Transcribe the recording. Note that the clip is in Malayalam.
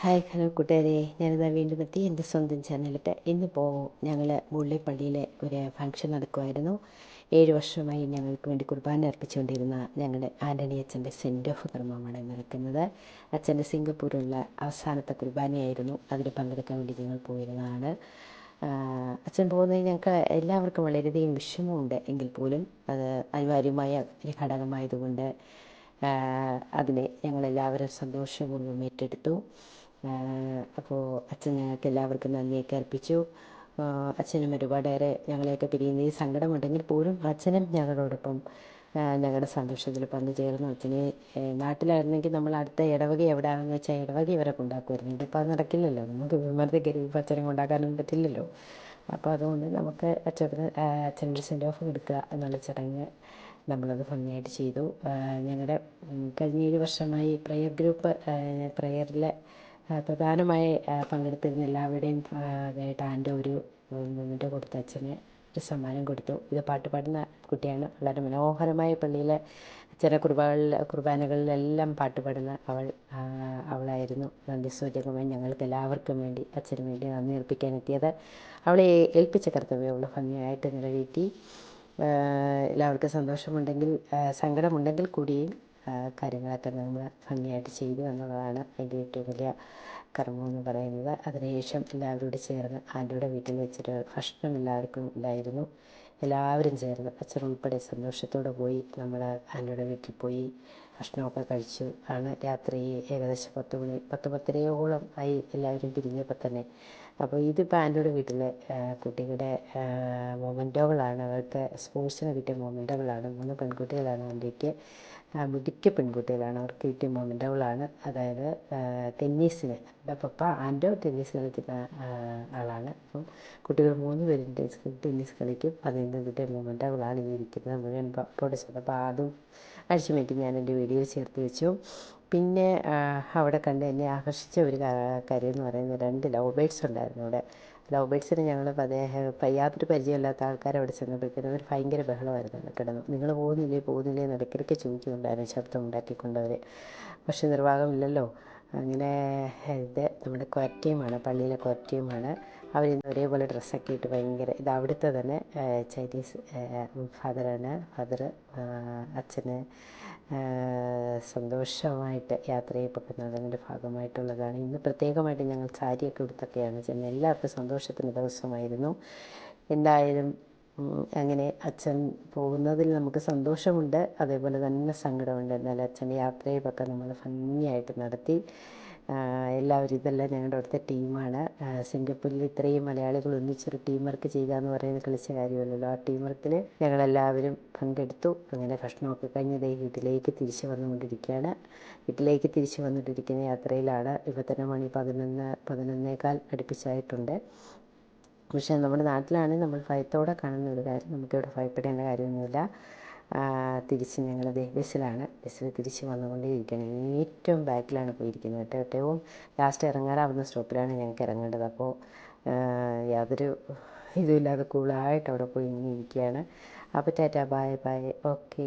ഹലോ കൂട്ടുകാരെ, ഞാനിതാ വീണ്ടും എത്തി എൻ്റെ സ്വന്തം ചാനലിട്ട്. ഇന്നിപ്പോൾ ഞങ്ങൾ മുള്ളിപ്പള്ളിയിൽ ഒരു ഫംഗ്ഷൻ നടക്കുമായിരുന്നു. 7 വർഷമായി ഞങ്ങൾക്ക് വേണ്ടി കുർബാന അർപ്പിച്ചുകൊണ്ടിരുന്ന ഞങ്ങളുടെ ആൻ്റണി അച്ഛൻ്റെ സെൻഡ് ഓഫ് കർമ്മമാണ് നടക്കുന്നത്. അച്ഛൻ്റെ സിംഗപ്പൂരിലുള്ള അവസാനത്തെ കുർബാനയായിരുന്നു. അതിൽ പങ്കെടുക്കാൻ വേണ്ടി ഞങ്ങൾ പോയിരുന്നതാണ്. അച്ഛൻ പോകുന്നതിൽ ഞങ്ങൾക്ക് എല്ലാവർക്കും വളരെയധികം വിഷമമുണ്ട്. എങ്കിൽ പോലും അത് അനിവാര്യമായ ഒരു ഘടകമായതുകൊണ്ട് അതിനെ ഞങ്ങളെല്ലാവരും സന്തോഷപൂർവ്വം ഏറ്റെടുത്തു. അപ്പോൾ അച്ഛൻ ഞങ്ങൾക്ക് എല്ലാവർക്കും നന്ദിയൊക്കെ അർപ്പിച്ചു. അച്ഛനും ഒരുപാടേറെ ഞങ്ങളെയൊക്കെ പിരിയുന്നതിൽ സങ്കടമുണ്ടെങ്കിൽ പോലും അച്ഛനും ഞങ്ങളോടൊപ്പം ഞങ്ങളുടെ സന്തോഷത്തിൽ പങ്കുചേർന്നു. അച്ഛന് നാട്ടിലായിരുന്നെങ്കിൽ നമ്മൾ അടുത്ത ഇടവക എവിടെയാണെന്ന് വെച്ചാൽ ഇടവക ഇവരെ കൊണ്ടാക്കുമായിരുന്നു. ഇതിപ്പോൾ അത് നടക്കില്ലല്ലോ. നമുക്ക് വിമർത്തി കയറി ഇപ്പോൾ അച്ഛനെ കൊണ്ടാക്കാനൊന്നും പറ്റില്ലല്ലോ. അപ്പോൾ അതുകൊണ്ട് നമുക്ക് അച്ഛൻ്റെ സെൻഡ് ഓഫ് എടുക്കുക എന്നുള്ള ചടങ്ങ് നമ്മളത് ഭംഗിയായിട്ട് ചെയ്തു. ഞങ്ങളുടെ കഴിഞ്ഞ 7 വർഷമായി പ്രെയർ ഗ്രൂപ്പ് പ്രെയറിൽ പ്രധാനമായി പങ്കെടുത്തിരുന്ന എല്ലാവരുടെയും ഇതായിട്ട് ആൻ്റെ ഒരു മൊമെൻ്റ് കൊടുത്ത് അച്ഛന് ഒരു സമ്മാനം കൊടുത്തു. ഇത് പാട്ട് പാടുന്ന കുട്ടിയാണ്. വളരെ മനോഹരമായ പള്ളിയിലെ ചില കുർബാനകളിലെല്ലാം പാട്ട് പാടുന്ന അവളായിരുന്നു. നന്ദി സൂചകമായി ഞങ്ങൾക്ക് എല്ലാവർക്കും വേണ്ടി അച്ഛന് വേണ്ടി നന്ദി അർപ്പിക്കാനെത്തിയത്. അവളെ ഏൽപ്പിച്ച കർത്തവ്യം അവൾ ഭംഗിയായിട്ട് നിറവേറ്റി. എല്ലാവർക്കും സന്തോഷമുണ്ടെങ്കിൽ സങ്കടമുണ്ടെങ്കിൽ കൂടിയും കാര്യങ്ങളൊക്കെ നമ്മൾ ഭംഗിയായിട്ട് ചെയ്തു എന്നുള്ളതാണ് അതിൻ്റെ ഏറ്റവും വലിയ കർമ്മമെന്ന് പറയുന്നത്. അതിനുശേഷം എല്ലാവരോടും ചേർന്ന് ആൻ്റിയുടെ വീട്ടിൽ വെച്ചൊരു ഭക്ഷണം എല്ലാവർക്കും ഉണ്ടായിരുന്നു. എല്ലാവരും ചേർന്ന് അച്ഛൻ ഉൾപ്പെടെ സന്തോഷത്തോടെ പോയി നമ്മൾ ആൻ്റിയുടെ വീട്ടിൽ പോയി ഭക്ഷണമൊക്കെ കഴിച്ചു. രാത്രി ഏകദേശം 10-10:30 ആയി എല്ലാവരും പിരിഞ്ഞപ്പോൾ തന്നെ. അപ്പോൾ ഇതിപ്പോൾ ആൻ്റിയുടെ വീട്ടിലെ കുട്ടികളുടെ മൊമെൻ്റോകളാണ്. അവർക്ക് സ്പോർട്സിന് കിട്ടിയ മൊമെൻ്റോകളാണ്. 3 പെൺകുട്ടികളാണ് ആൻ്റിക്ക്. മിടുക്ക പെൺകുട്ടികളാണ്. അവർക്ക് കിട്ടിയ മൊമെൻ്റോകളാണ്. അതായത് ടെന്നീസിന് പപ്പ ആൻ്റോ ടെന്നീസ് കളിക്കുന്ന ആളാണ്. അപ്പം കുട്ടികൾ 3 പേരും ടെന്നീസ് കളിക്കും. അതിൽ നിന്ന് കിട്ടിയ മൊമെൻ്റോകളാണ് ഈ ഇരിക്കുന്നത് മുഴുവൻ പപ്പയോട് ചേർന്ന്. അപ്പോൾ അതും അഴിച്ചുമാറ്റി ഞാൻ എൻ്റെ വീഡിയോയിൽ ചേർത്ത് വെച്ചു. പിന്നെ അവിടെ കണ്ട് എന്നെ ആകർഷിച്ച ഒരു കാര്യം എന്ന് പറയുന്നത് 2 ലവ് ബേർഡ്സ് ഉണ്ടായിരുന്നു അവിടെ. ലവ് ബേർഡ്സിന് ഞങ്ങൾ യാതൊരു പരിചയമില്ലാത്ത ആൾക്കാർ അവിടെ ചെന്നപ്പോഴത്തേനും അവർ ഭയങ്കര ബഹളമായിരുന്നു കിടന്നു. നിങ്ങൾ പോകുന്നില്ലേ എന്ന് ഇടയ്ക്കിടയ്ക്ക് ചോദിക്കുന്നുണ്ടായിരുന്നു ശബ്ദം ഉണ്ടാക്കിക്കൊണ്ടവർ. പക്ഷേ നിർവാഹമില്ലല്ലോ. അങ്ങനെ ഇത് നമ്മുടെ കൊയർ പള്ളിയിലെ കൊയർ അവരിന്ന് ഒരേപോലെ ഡ്രസ്സൊക്കെ ഇട്ട് ഭയങ്കര ഇത് അവിടുത്തെ തന്നെ ചൈനീസ് ഫാദറാണ്. അച്ഛന് സന്തോഷമായിട്ട് യാത്ര ചെയ്യപ്പെടുന്നതിൻ്റെ ഭാഗമായിട്ടുള്ളതാണ്. ഇന്ന് പ്രത്യേകമായിട്ട് ഞങ്ങൾ സാരിയൊക്കെ ഉടുത്തൊക്കെയാണ് ചെന്നത്. എല്ലാവർക്കും സന്തോഷത്തിൻ്റെ ദിവസമായിരുന്നു. എന്തായാലും അങ്ങനെ അച്ഛൻ പോകുന്നതിൽ നമുക്ക് സന്തോഷമുണ്ട്, അതേപോലെ തന്നെ സങ്കടമുണ്ട്. എന്നാൽ അച്ഛൻ്റെ യാത്രയൊക്കെ നമ്മൾ ഭംഗിയായിട്ട് നടത്തി. എല്ലാവരും ഇതെല്ലാം ഞങ്ങളുടെ അവിടുത്തെ ടീമാണ്. സിംഗപ്പൂരിൽ ഇത്രയും മലയാളികൾ ഒന്നിച്ചൊരു ടീം വർക്ക് ചെയ്യുക എന്ന് പറയുന്നത് കളിച്ച കാര്യമല്ലല്ലോ. ആ ടീം വർക്കിൽ ഞങ്ങളെല്ലാവരും പങ്കെടുത്തു. അങ്ങനെ ഭക്ഷണമൊക്കെ കഴിഞ്ഞ് വീട്ടിലേക്ക് തിരിച്ചു വന്നുകൊണ്ടിരിക്കുകയാണ്. വീട്ടിലേക്ക് തിരിച്ചു വന്നുകൊണ്ടിരിക്കുന്ന യാത്രയിലാണ്. ഇപ്പോൾ തന്നെ മണി 11-11:15 അടുപ്പിച്ചായിട്ടുണ്ട്. പക്ഷേ നമ്മുടെ നാട്ടിലാണെങ്കിൽ നമ്മൾ ഭയത്തോടെ കാണുന്ന ഒരു കാര്യം, നമുക്കിവിടെ ഭയപ്പെടേണ്ട കാര്യമൊന്നുമില്ല. തിരിച്ച് ഞങ്ങൾ ബസ്സിൽ തിരിച്ച് വന്നുകൊണ്ടേയിരിക്കുകയാണ്. ഏറ്റവും ബാക്കിലാണ് പോയിരിക്കുന്നത് കേട്ടോ. ഏറ്റവും ലാസ്റ്റ് ഇറങ്ങാറാവുന്ന സ്റ്റോപ്പിലാണ് ഞങ്ങൾക്ക് ഇറങ്ങേണ്ടത്. അപ്പോൾ യാതൊരു ഇതുമില്ലാതെ കൂളായിട്ട് അവിടെ പോയി ഇങ്ങനെ ഇരിക്കുകയാണ്. അപ്പോൾ ടാറ്റാ, ബൈ ബൈ, ഓക്കേ.